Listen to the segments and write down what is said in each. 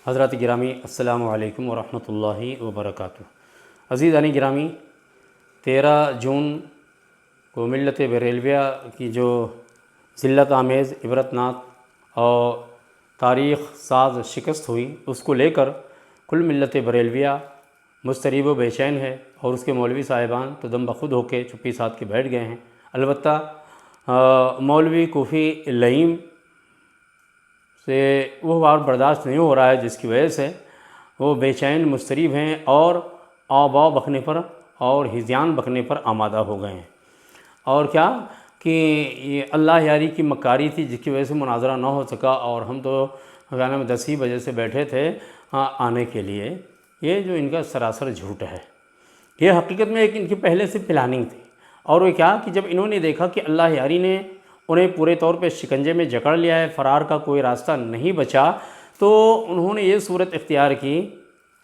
حضرات گرامی السلام علیکم ورحمۃ اللہ وبرکاتہ۔ عزیزان گرامی، 13 جون کو ملت بریلویہ کی جو ذلت آمیز عبرتناک اور تاریخ ساز شکست ہوئی، اس کو لے کر کل ملت بریلویہ مضطرب و بے چین ہے، اور اس کے مولوی صاحبان تو دم بخود ہو کے چپی ساتھ کے بیٹھ گئے ہیں۔ البتہ مولوی کوفی لئیم سے وہ بات برداشت نہیں ہو رہا ہے، جس کی وجہ سے وہ بے چین مضطرب ہیں اور آبا بکنے پر اور ہذیان بکنے پر آمادہ ہو گئے ہیں۔ اور کیا کہ یہ اللہ یاری کی مکاری تھی، جس کی وجہ سے مناظرہ نہ ہو سکا، اور ہم تو 10 بجے سے بیٹھے تھے آنے کے لیے۔ یہ جو ان کا سراسر جھوٹ ہے، یہ حقیقت میں ایک ان کی پہلے سے پلاننگ تھی۔ اور وہ کیا کہ جب انہوں نے دیکھا کہ اللہ یاری نے انہیں پورے طور پہ شکنجے میں جکڑ لیا ہے، فرار کا کوئی راستہ نہیں بچا، تو انہوں نے یہ صورت اختیار کی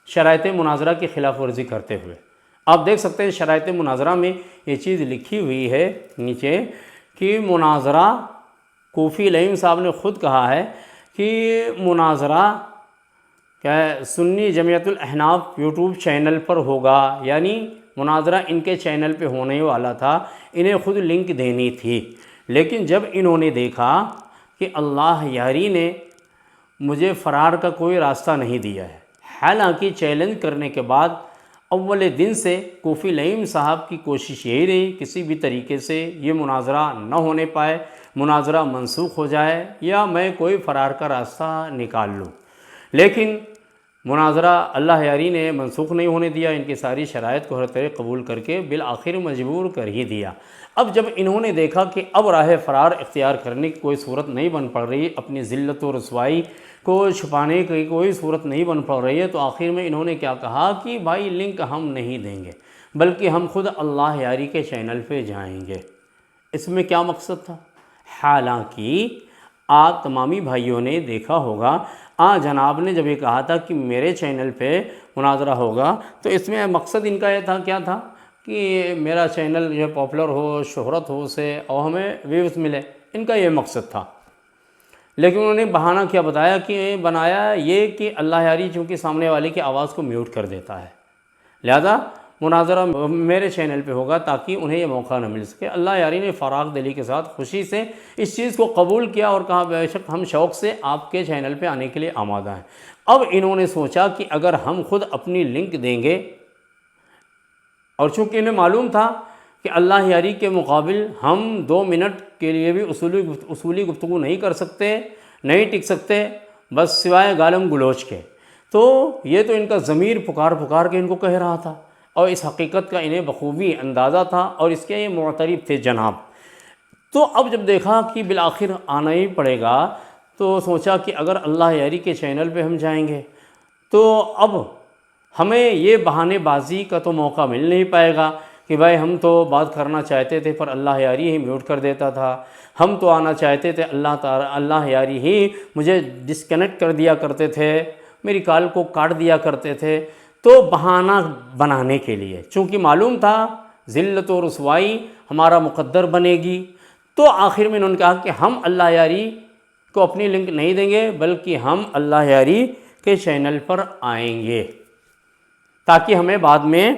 شرائط مناظرہ کی خلاف ورزی کرتے ہوئے۔ آپ دیکھ سکتے ہیں شرائط مناظرہ میں یہ چیز لکھی ہوئی ہے نیچے کہ مناظرہ، کوفی لئیم صاحب نے خود کہا ہے کہ مناظرہ کیا ہے سنی جمعیت الاحناف یوٹیوب چینل پر ہوگا، یعنی مناظرہ ان کے چینل پہ ہونے والا تھا، انہیں خود لنک دینی تھی۔ لیکن جب انہوں نے دیکھا کہ اللہ یاری نے مجھے فرار کا کوئی راستہ نہیں دیا ہے، حالانکہ چیلنج کرنے کے بعد اول دن سے کوفی لئیم صاحب کی کوشش یہی رہی کسی بھی طریقے سے یہ مناظرہ نہ ہونے پائے، مناظرہ منسوخ ہو جائے یا میں کوئی فرار کا راستہ نکال لوں، لیکن مناظرہ اللہ یاری نے منسوخ نہیں ہونے دیا، ان کی ساری شرائط کو ہر طرح قبول کر کے بالآخر مجبور کر ہی دیا۔ اب جب انہوں نے دیکھا کہ اب راہ فرار اختیار کرنے کی کوئی صورت نہیں بن پڑ رہی، اپنی ذلت و رسوائی کو چھپانے کی کوئی صورت نہیں بن پڑ رہی ہے، تو آخر میں انہوں نے کیا کہا کہ بھائی لنک ہم نہیں دیں گے، بلکہ ہم خود اللہ یاری کے چینل پہ جائیں گے۔ اس میں کیا مقصد تھا؟ حالانکہ آپ تمامی بھائیوں نے دیکھا ہوگا جناب نے جب یہ کہا تھا کہ میرے چینل پہ مناظرہ ہوگا، تو اس میں مقصد ان کا یہ تھا، کیا تھا کہ میرا چینل جو پاپولر ہو، شہرت ہو اسے، اور ہمیں ویوز ملے، ان کا یہ مقصد تھا۔ لیکن انہوں نے بہانہ کیا بنایا یہ کہ اللہ یاری چونکہ سامنے والے کی آواز کو میوٹ کر دیتا ہے، لہذا مناظرہ میرے چینل پہ ہوگا تاکہ انہیں یہ موقع نہ مل سکے۔ اللہ یاری نے فراغ دلی کے ساتھ خوشی سے اس چیز کو قبول کیا اور کہا بے شک ہم شوق سے آپ کے چینل پہ آنے کے لیے آمادہ ہیں۔ اب انہوں نے سوچا کہ اگر ہم خود اپنی لنک دیں گے، اور چونکہ انہیں معلوم تھا کہ اللہ یاری کے مقابل ہم 2 منٹ کے لیے بھی اصولی گفتگو نہیں کر سکتے، نہیں ٹک سکتے، بس سوائے گالم گلوچ کے، تو یہ تو ان کا ضمیر پکار کے ان کو کہہ رہا تھا، اور اس حقیقت کا انہیں بخوبی اندازہ تھا، اور اس کے یہ معترف تھے جناب۔ تو اب جب دیکھا کہ بالآخر آنا ہی پڑے گا، تو سوچا کہ اگر اللہ یاری کے چینل پہ ہم جائیں گے تو اب ہمیں یہ بہانے بازی کا تو موقع مل نہیں پائے گا کہ بھائی ہم تو بات کرنا چاہتے تھے پر اللہ یاری ہی میوٹ کر دیتا تھا، ہم تو آنا چاہتے تھے اللہ یاری ہی مجھے ڈسکنیکٹ کر دیا کرتے تھے، میری کال کو کاٹ دیا کرتے تھے۔ تو بہانہ بنانے کے لیے، چونکہ معلوم تھا ذلت و رسوائی ہمارا مقدر بنے گی، تو آخر میں انہوں نے کہا کہ ہم اللہ یاری کو اپنی لنک نہیں دیں گے، بلکہ ہم اللہ یاری کے چینل پر آئیں گے، تاکہ ہمیں بعد میں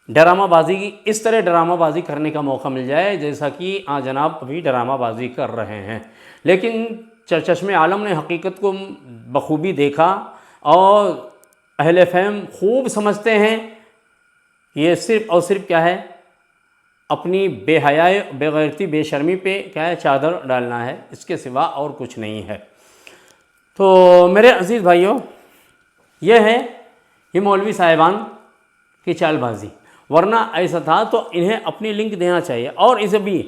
ڈرامہ بازی کی اس طرح ڈرامہ بازی کرنے کا موقع مل جائے جیسا کہ جناب ابھی ڈرامہ بازی کر رہے ہیں۔ لیکن چشم عالم نے حقیقت کو بخوبی دیکھا، اور اہل فہم خوب سمجھتے ہیں یہ صرف اور صرف کیا ہے، اپنی بے حیائی، بے غیرتی، بے شرمی پہ کیا ہے چادر ڈالنا ہے، اس کے سوا اور کچھ نہیں ہے۔ تو میرے عزیز بھائیوں، یہ ہے یہ مولوی صاحبان کی چال بازی، ورنہ ایسا تھا تو انہیں اپنی لنک دینا چاہیے۔ اور اسے بھی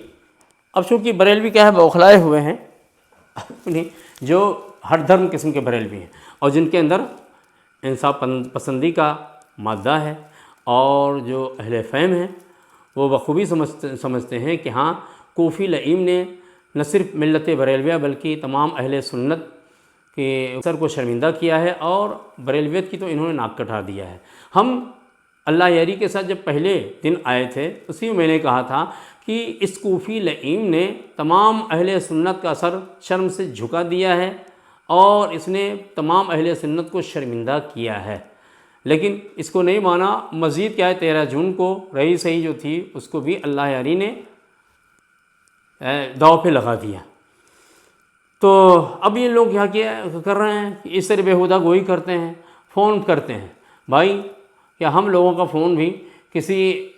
اب چونکہ بریلوی کیا ہے بوکھلائے ہوئے ہیں، اپنی جو ہر دھرم قسم کے بریلوی ہیں، اور جن کے اندر انصاف پسندی کا مادہ ہے، اور جو اہل فہم ہیں وہ بخوبی سمجھتے ہیں کہ ہاں کوفی لئیم نے نہ صرف ملت بریلویہ بلکہ تمام اہل سنت کے سر کو شرمندہ کیا ہے، اور بریلویت کی تو انہوں نے ناک کٹا دیا ہے۔ ہم اللہ یاری کے ساتھ جب پہلے دن آئے تھے، اسی میں نے کہا تھا کہ اس کوفی لئیم نے تمام اہل سنت کا سر شرم سے جھکا دیا ہے، اور اس نے تمام اہل سنت کو شرمندہ کیا ہے، لیکن اس کو نہیں مانا۔ مزید کیا ہے، 13 جون کو رئی صحیح جو تھی اس کو بھی اللہ یاری نے داؤ پہ لگا دیا۔ تو اب یہ لوگ کیا کر رہے ہیں کہ اس طرح بیہودہ گوئی کرتے ہیں، فون کرتے ہیں۔ بھائی کیا ہم لوگوں کا فون بھی کسی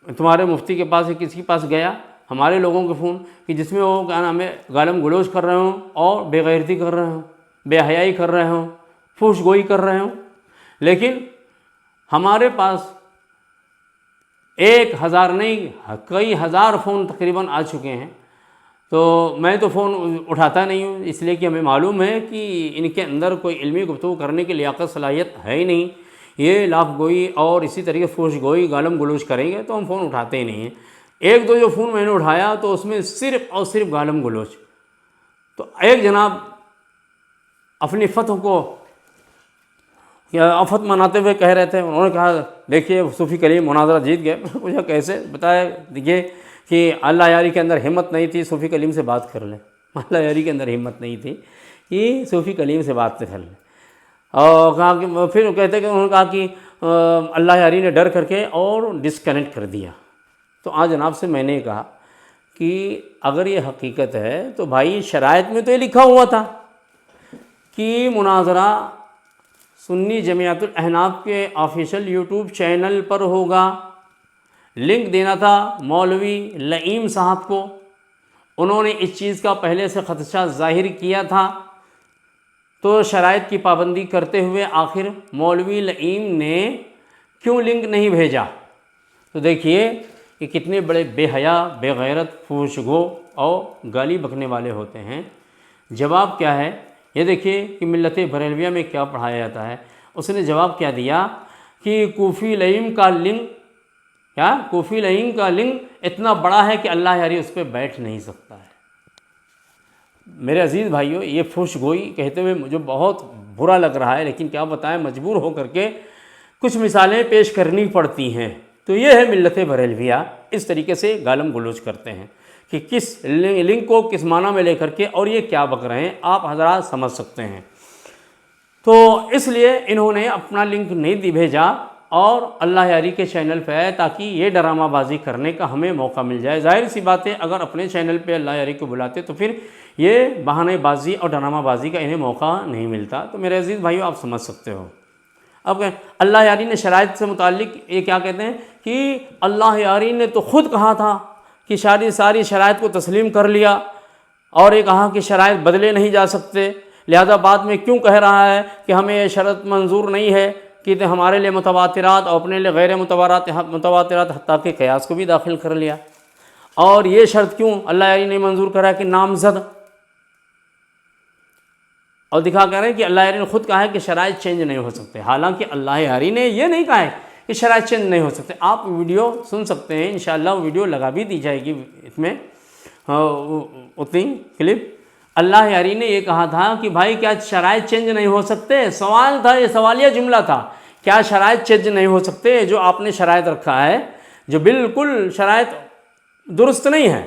تمہارے مفتی کے پاس یا کسی کے پاس گیا؟ ہمارے لوگوں کے فون کہ جس میں وہ کیا نام ہے گالم گلوچ کر رہے ہوں اور بے غیرتی کر رہے ہوں، بے حیائی کر رہے ہوں، فحش گوئی کر رہے ہوں، لیکن ہمارے پاس 1000 نہیں کئی ہزار فون تقریباً آ چکے ہیں۔ تو میں تو فون اٹھاتا نہیں ہوں، اس لیے کہ ہمیں معلوم ہے کہ ان کے اندر کوئی علمی گفتگو کرنے کی لیاقت صلاحیت ہے ہی نہیں۔ یہ لاف گوئی اور اسی طریقے فحش گوئی گالم گلوچ کریں گے تو ہم فون اٹھاتے ہی نہیں ہیں۔ ایک دو جو فون میں نے اٹھایا تو اس میں صرف اور صرف گالم گلوچ۔ تو ایک جناب اپنی فتح کو آفت مناتے ہوئے کہہ رہے تھے، انہوں نے کہا دیکھیے صوفی کلیم مناظرہ جیت گئے۔ مجھے کیسے بتایا دیکھیے کہ اللہ یاری کے اندر ہمت نہیں تھی صوفی کلیم سے بات کر لیں، اللہ یاری کے اندر ہمت نہیں تھی کہ صوفی کلیم سے بات کر لیں۔ اور کہا کہ پھر کہتے کہ انہوں نے کہا کہ اللہ یاری نے ڈر کر کے اور ڈسکنیکٹ کر دیا۔ تو آج جناب سے میں نے کہا کہ اگر یہ حقیقت ہے تو بھائی شرائط میں تو یہ لکھا ہوا تھا کہ مناظرہ سنی جمعیت الاحناف کے آفیشیل یوٹیوب چینل پر ہوگا۔ لنک دینا تھا مولوی لئیم صاحب کو، انہوں نے اس چیز کا پہلے سے خدشہ ظاہر کیا تھا۔ تو شرائط کی پابندی کرتے ہوئے آخر مولوی لئیم نے کیوں لنک نہیں بھیجا؟ تو دیکھیے کہ کتنے بڑے بے حیا، بے غیرت، فحش گو اور گالی بکنے والے ہوتے ہیں۔ جواب کیا ہے یہ دیکھیے کہ ملت بریلویہ میں کیا پڑھایا جاتا ہے۔ اس نے جواب کیا دیا کہ کوفی لئیم کا لنک اتنا بڑا ہے کہ اللہ یاری اس پہ بیٹھ نہیں سکتا ہے۔ میرے عزیز بھائیوں، یہ فحش گوئی کہتے ہوئے مجھے بہت برا لگ رہا ہے، لیکن کیا بتائیں مجبور ہو کر کے کچھ مثالیں پیش کرنی پڑتی ہیں۔ تو یہ ہے ملت بریلویہ، اس طریقے سے گالم گلوچ کرتے ہیں کہ کس لنک کو کس معنی میں لے کر کے اور یہ کیا بک رہے ہیں، آپ حضرات سمجھ سکتے ہیں۔ تو اس لیے انہوں نے اپنا لنک نہیں بھیجا اور اللہ یاری کے چینل پہ آئے تاکہ یہ ڈرامہ بازی کرنے کا ہمیں موقع مل جائے۔ ظاہر سی بات ہے اگر اپنے چینل پہ اللہ یاری کو بلاتے تو پھر یہ بہانے بازی اور ڈرامہ بازی کا انہیں موقع نہیں ملتا۔ تو میرے عزیز بھائیو آپ سمجھ سکتے ہو۔ اب اللہ یاری نے شرائط سے متعلق یہ کیا کہتے ہیں کہ اللہ یاری نے تو خود کہا تھا کہ ساری شرائط کو تسلیم کر لیا، اور یہ کہا کہ شرائط بدلے نہیں جا سکتے، لہذا بعد میں کیوں کہہ رہا ہے کہ ہمیں یہ شرط منظور نہیں ہے کہ ہمارے لیے متواترات اور اپنے لیے غیر متواترات حتیٰ کہ قیاس کو بھی داخل کر لیا، اور یہ شرط کیوں اللہ یاری نے منظور کرا کہ نامزد، اور دکھا کر رہے ہیں کہ اللہ یاری نے خود کہا ہے کہ شرائط چینج نہیں ہو سکتے، حالانکہ اللہ یاری نے یہ نہیں کہا ہے کہ شرائط چینج نہیں ہو سکتے۔ آپ ویڈیو سن سکتے ہیں، انشاءاللہ ویڈیو لگا بھی دی جائے گی اس میں اتنی کلپ۔ اللہ یاری نے یہ کہا تھا کہ بھائی کیا شرائط چینج نہیں ہو سکتے؟ سوال تھا، یہ سوالیہ جملہ تھا، کیا شرائط چینج نہیں ہو سکتے؟ جو آپ نے شرائط رکھا ہے جو بالکل شرائط درست نہیں ہے،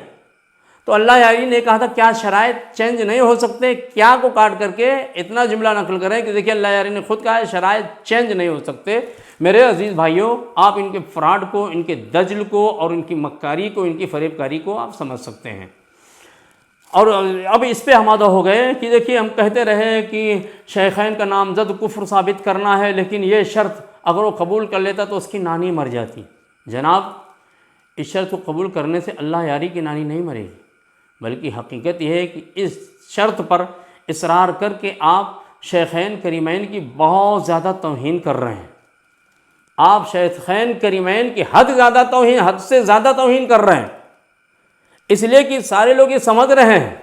تو اللہ یاری نے کہا تھا کیا شرائط چینج نہیں ہو سکتے؟ کیا کو کاٹ کر کے اتنا جملہ نقل کریں کہ دیکھیں اللہ یاری نے خود کہا ہے شرائط چینج نہیں ہو سکتے۔ میرے عزیز بھائیوں، آپ ان کے فراڈ کو، ان کے دجل کو اور ان کی مکاری کو، ان کی فریب کاری کو آپ سمجھ سکتے ہیں۔ اور اب اس پہ آمادہ ہو گئے کہ دیکھیے ہم کہتے رہے کہ شیخین کا نامزد کفر ثابت کرنا ہے، لیکن یہ شرط اگر وہ قبول کر لیتا تو اس کی نانی مر جاتی۔ جناب اس شرط کو قبول کرنے سے اللہ یاری کی نانی نہیں مرے گی، بلکہ حقیقت یہ ہے کہ اس شرط پر اصرار کر کے آپ شیخین کریمین کی بہت زیادہ توہین کر رہے ہیں۔ آپ شیخین کریمین کی حد سے زیادہ توہین کر رہے ہیں، اس لیے کہ سارے لوگ یہ سمجھ رہے ہیں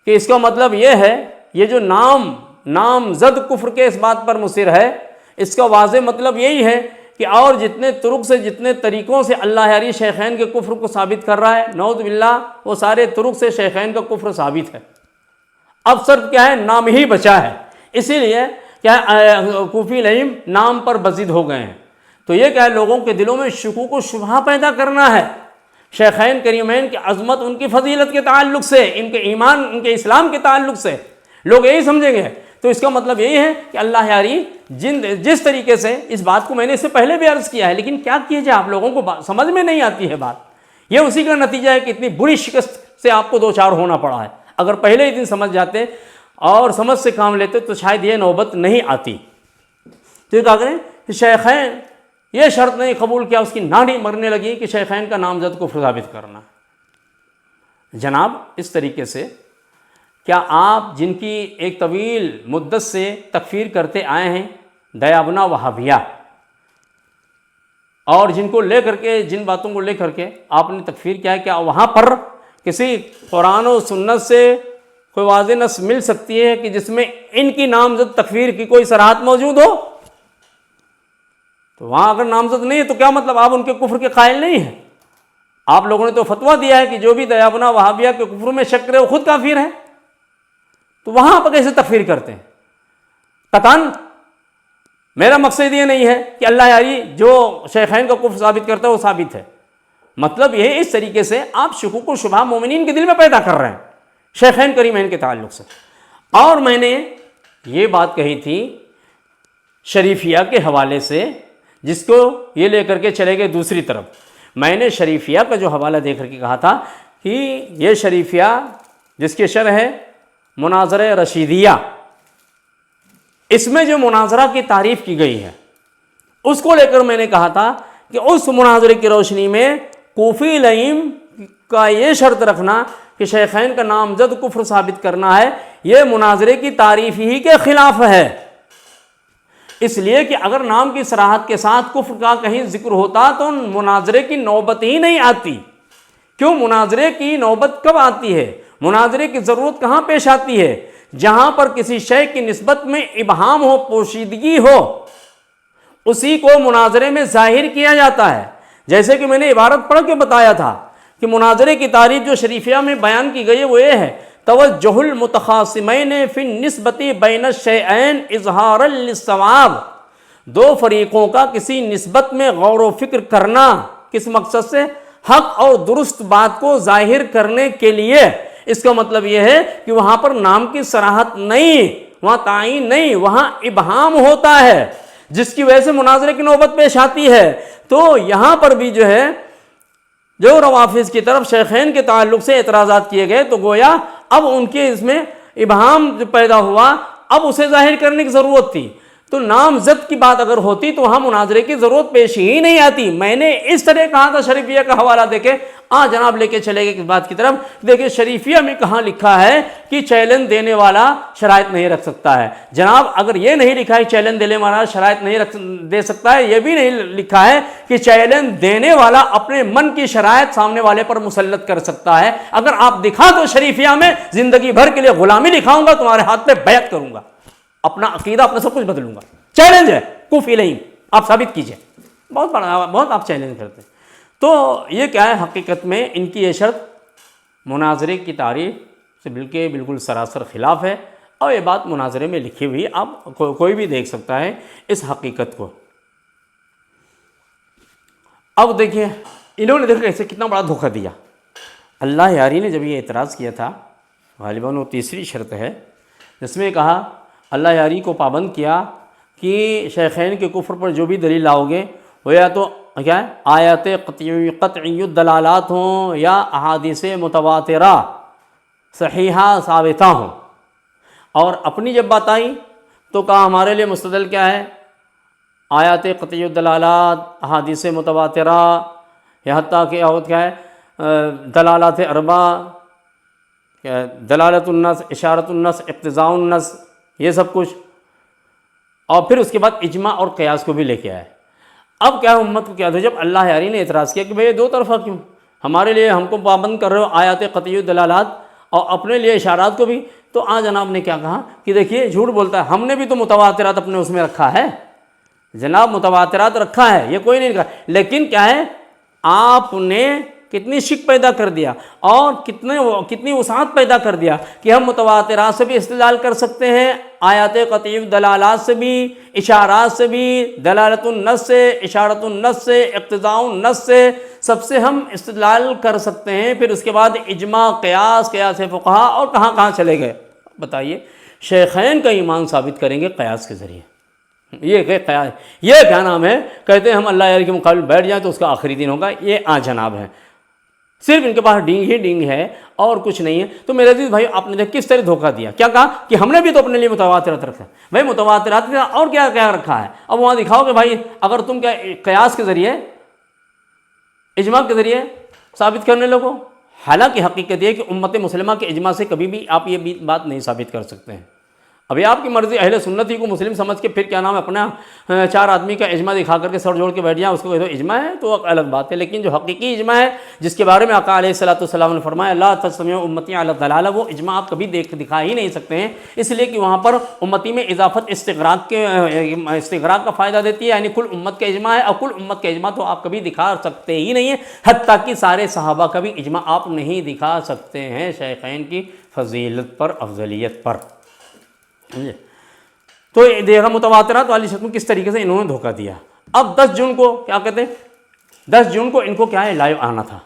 کہ اس کا مطلب یہ ہے، یہ جو نامزد کفر کے اس بات پر مصر ہے، اس کا واضح مطلب یہی ہے کہ اور جتنے طرق سے، جتنے طریقوں سے اللہ یاری شیخین کے کفر کو ثابت کر رہا ہے، نعوذ باللہ وہ سارے طرق سے شیخین کا کفر ثابت ہے۔ اب صرف کیا ہے، نام ہی بچا ہے، اسی لیے کیا کوفی لئیم نام پر بزد ہو گئے ہیں۔ تو یہ کیا ہے، لوگوں کے دلوں میں شکوک و شبہہ پیدا کرنا ہے شیخین کریمین کی عظمت، ان کی فضیلت کے تعلق سے، ان کے ایمان، ان کے اسلام کے تعلق سے۔ لوگ یہی سمجھیں گے. تو اس کا مطلب یہی ہے کہ اللہ یاری جس طریقے سے اس بات کو میں نے اس سے پہلے بھی عرض کیا ہے، لیکن کیا کیا جائے، آپ لوگوں کو سمجھ میں نہیں آتی ہے بات. یہ اسی کا نتیجہ ہے کہ اتنی بری شکست سے آپ کو دو چار ہونا پڑا ہے. اگر پہلے ہی دن سمجھ جاتے اور سمجھ سے کام لیتے تو شاید یہ نوبت نہیں آتی. تو یہ کہا کریں کہ شیخین یہ شرط نہیں قبول کیا، اس کی ناڑی مرنے لگی کہ شیخین کا نامزد کو ثابت کرنا. جناب اس طریقے سے کیا آپ جن کی ایک طویل مدت سے تکفیر کرتے آئے ہیں دیابنا وہابیہ، اور جن کو لے کر کے جن باتوں کو لے کر کے آپ نے تکفیر کیا ہے، کیا وہاں پر کسی قرآن و سنت سے کوئی واضح نص مل سکتی ہے کہ جس میں ان کی نامزد تکفیر کی کوئی صراحت موجود ہو؟ تو وہاں اگر نامزد نہیں ہے تو کیا مطلب آپ ان کے کفر کے قائل نہیں ہیں؟ آپ لوگوں نے تو فتویٰ دیا ہے کہ جو بھی دیابنا وہابیہ کے کفر میں شک کرے وہ خود کافر ہے. تو وہاں پر کیسے تکفیر کرتے ہیں؟ قطعاً میرا مقصد یہ نہیں ہے کہ اللہ یاری جو شیخین کا کفر ثابت کرتا ہے وہ ثابت ہے. مطلب یہ اس طریقے سے آپ شکوک و شبہ مومنین کے دل میں پیدا کر رہے ہیں شیخین کریمین کے تعلق سے. اور میں نے یہ بات کہی تھی شریفیہ کے حوالے سے، جس کو یہ لے کر کے چلے گئے دوسری طرف. میں نے شریفیہ کا جو حوالہ دے کر کے کہا تھا کہ یہ شریفیہ جس کے شرح ہے مناظرہ رشیدیہ، اس میں جو مناظرہ کی تعریف کی گئی ہے اس کو لے کر میں نے کہا تھا کہ اس مناظرے کی روشنی میں کوفی لئیم کا یہ شرط رکھنا کہ شیخین کا نامزد کفر ثابت کرنا ہے، یہ مناظرے کی تعریف ہی کے خلاف ہے. اس لیے کہ اگر نام کی صراحت کے ساتھ کفر کا کہیں ذکر ہوتا تو مناظرے کی نوبت ہی نہیں آتی. کیوں مناظرے کی نوبت کب آتی ہے؟ مناظرے کی ضرورت کہاں پیش آتی ہے؟ جہاں پر کسی شے کی نسبت میں ابہام ہو، پوشیدگی ہو، اسی کو مناظرے میں ظاہر کیا جاتا ہے. جیسے کہ میں نے عبارت پڑھ کے بتایا تھا کہ مناظرے کی تعریف جو شریفیہ میں بیان کی گئی ہے وہ یہ ہے: توجہ المتخاصمین فی النسبت بین الشیئین اظہارا للصواب. دو فریقوں کا کسی نسبت میں غور و فکر کرنا، کس مقصد سے؟ حق اور درست بات کو ظاہر کرنے کے لیے. اس کا مطلب یہ ہے کہ وہاں پر نام کی صراحت نہیں، وہاں تعین نہیں، وہاں ابہام ہوتا ہے جس کی وجہ سے مناظرے کی نوبت پیش آتی ہے. تو یہاں پر بھی جو ہے جو روافظ کی طرف شیخین کے تعلق سے اعتراضات کیے گئے تو گویا اب ان کے اس میں ابہام جو پیدا ہوا، اب اسے ظاہر کرنے کی ضرورت تھی. تو نامزد کی بات اگر ہوتی تو وہاں مناظرے کی ضرورت پیش ہی نہیں آتی. میں نے اس طرح کہا تھا شریفیہ کا حوالہ دے کے. جناب لے کے چلے گئے اس بات کی طرف. دیکھیں شریفیہ میں کہاں لکھا ہے کہ چیلنج دینے والا شرائط نہیں رکھ سکتا ہے. جناب اگر یہ نہیں لکھا ہے چیلنج دینے والا شرائط نہیں دے سکتا ہے، یہ بھی نہیں لکھا ہے کہ چیلنج دینے والا اپنے من کی شرائط سامنے والے پر مسلط کر سکتا ہے. اگر آپ دکھا تو شریفیہ میں زندگی بھر کے لیے غلامی لکھاؤں گا، تمہارے ہاتھ پہ بیعت کروں گا، اپنا عقیدہ اپنا سب کچھ بدلوں گا. چیلنج ہے کوفی لئیم، آپ ثابت کیجئے. بہت بڑا، بہت آپ چیلنج کرتے ہیں. تو یہ کیا ہے؟ حقیقت میں ان کی یہ شرط مناظرے کی تعریف سے بالکل سراسر خلاف ہے. اور یہ بات مناظرے میں لکھی ہوئی، آپ کوئی بھی دیکھ سکتا ہے اس حقیقت کو. اب دیکھیں انہوں نے دیکھا کیسے کتنا بڑا دھوکہ دیا. اللہ یاری نے جب یہ اعتراض کیا تھا، غالباً وہ تیسری شرط ہے جس میں کہا، اللہ یاری کو پابند کیا کہ شیخین کے کفر پر جو بھی دلیل لاؤ گے وہ یا تو کیا ہے آیات قطعی الدلالات ہوں یا احادیث متواترہ صحیحہ ثابتہ ہوں. اور اپنی جب بات آئی تو کہا ہمارے لیے مستدل کیا ہے؟ آیات قطعی الدلالات، احادیث متواترہ، یا حتیٰ کہ اور کیا ہے دلالات اربع، دلالت النص، اشارت النص، اقتضاء النص، یہ سب کچھ. اور پھر اس کے بعد اجماع اور قیاس کو بھی لے کے آئے. اب کیا امت کو کیا تھا؟ جب اللہ یاری نے اعتراض کیا کہ بھئی دو طرفہ کیوں، ہمارے لیے ہم کو پابند کر رہے ہو آیات قطعی الدلالات اور اپنے لیے اشارات کو بھی. تو جناب نے کیا کہا کہ دیکھیے جھوٹ بولتا ہے، ہم نے بھی تو متواترات اپنے اس میں رکھا ہے. جناب متواترات رکھا ہے، یہ کوئی نہیں رکھا، لیکن کیا ہے آپ نے کتنی شک پیدا کر دیا اور کتنی وسعت پیدا کر دیا کہ ہم متواترات سے بھی استدلال کر سکتے ہیں، آیات قطعی دلالات سے بھی، اشارات سے بھی، دلالت النص سے، اشارت النص سے، اقتضاء النص سے، سب سے ہم استدلال کر سکتے ہیں. پھر اس کے بعد اجماع، قیاس فقہا، اور کہاں کہاں چلے گئے. بتائیے شیخین کا ایمان ثابت کریں گے قیاس کے ذریعے. یہ کیا نام ہے، کہتے ہیں ہم اللہ یار کے مقابل بیٹھ جائیں تو اس کا آخری دن ہوگا. یہ جناب ہے، صرف ان کے پاس ڈینگ ہی ڈینگ ہے اور کچھ نہیں ہے. تو میرے عزیز بھائی آپ نے دیکھ کس طرح دھوکہ دیا. کیا کہا کہ ہم نے بھی تو اپنے لیے متواترات رکھا ہے. بھائی متواترات اور کیا کیا رکھا ہے. اب وہاں دکھاؤ کہ بھائی اگر تم کیا قیاس کے ذریعے، اجماع کے ذریعے ثابت کرنے لگو. حالانکہ حقیقت یہ کہ امت مسلمہ کے اجماع سے کبھی بھی آپ یہ بات نہیں ثابت کر سکتے ہیں. ابھی آپ کی مرضی، اہل سنت ہی کو مسلم سمجھ کے پھر کیا نام ہے اپنا 4 آدمی کا اجماع دکھا کر کے سر جوڑ کے بیٹھ جائیں، اس کو تو اجماع ہے تو الگ بات ہے. لیکن جو حقیقی اجماع ہے جس کے بارے میں آقا علیہ الصلوۃ والسلام نے فرمایا لا تجتمع امتی علی الضلالہ، وہ اجماع آپ کبھی دکھا ہی نہیں سکتے ہیں. اس لیے کہ وہاں پر امتی میں اضافت استغراق کا فائدہ دیتی ہے، یعنی کل امت کا اجماع ہے، اور کل امت کا اجماع تو آپ کبھی دکھا سکتے ہی نہیں ہیں. حتیٰ کہ سارے صحابہ کا بھی اجماع آپ نہیں دکھا سکتے ہیں شیخین کی فضیلت پر، افضلیت پر. تو دیکھا متواترات والی شکل کس طریقے سے انہوں نے دھوکہ دیا. اب 10 جون کو کیا کہتے ہیں، 10 جون کو ان کو کیا ہے لائیو آنا تھا.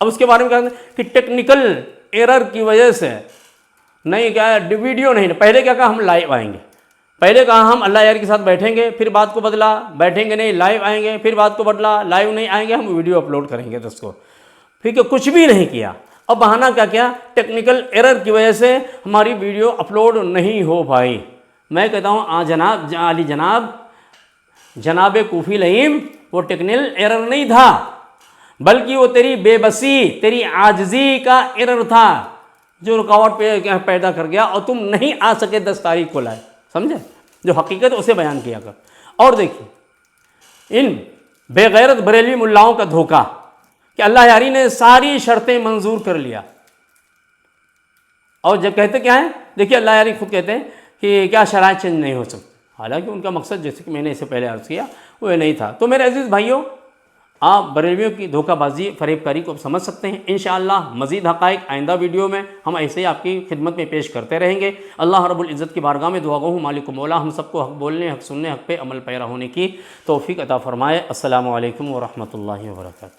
اب اس کے بارے میں کہتے ہیں کہ ٹیکنیکل ایرر کی وجہ سے نہیں، کیا ہے ویڈیو نہیں. پہلے کیا کہا ہم لائیو آئیں گے، پہلے کہا ہم اللہ یار کے ساتھ بیٹھیں گے، پھر بات کو بدلا بیٹھیں گے نہیں لائیو آئیں گے، پھر بات کو بدلا لائیو نہیں آئیں گے، ہم ویڈیو اپلوڈ کریں گے 10 کو. پھر کچھ بھی نہیں کیا. اب بہانہ کیا ٹیکنیکل ایرر کی وجہ سے ہماری ویڈیو اپلوڈ نہیں ہو پائی. میں کہتا ہوں جناب علی جناب کوفی لئیم، وہ ٹیکنیکل ایرر نہیں تھا بلکہ وہ تیری بے بسی، تیری عاجزی کا ایرر تھا جو رکاوٹ پیدا کر گیا اور تم نہیں آ سکے 10 تاریخ کو لائے. سمجھے؟ جو حقیقت اسے بیان کیا کر. اور دیکھیے ان بے غیرت بریلوی ملاؤں کا دھوکہ کہ اللہ یاری نے ساری شرطیں منظور کر لیا. اور جب کہتے کیا ہیں، دیکھیے اللہ یاری خود کہتے ہیں کہ کیا شرائط چینج نہیں ہو سکتی. حالانکہ ان کا مقصد جیسے کہ میں نے اس سے پہلے عرض کیا وہ نہیں تھا. تو میرے عزیز بھائیوں، آپ بریلویوں کی دھوکہ بازی فریب کاری کو سمجھ سکتے ہیں. انشاءاللہ مزید حقائق آئندہ ویڈیو میں ہم ایسے ہی آپ کی خدمت میں پیش کرتے رہیں گے. اللہ رب العزت کی بارگاہ میں دعا گو ہوں مالک و مولا ہم سب کو حق بولنے، حق سننے، حق پہ عمل پیرا ہونے کی توفیق عطا فرمائے. السلام علیکم ورحمۃ اللہ وبرکاتہ.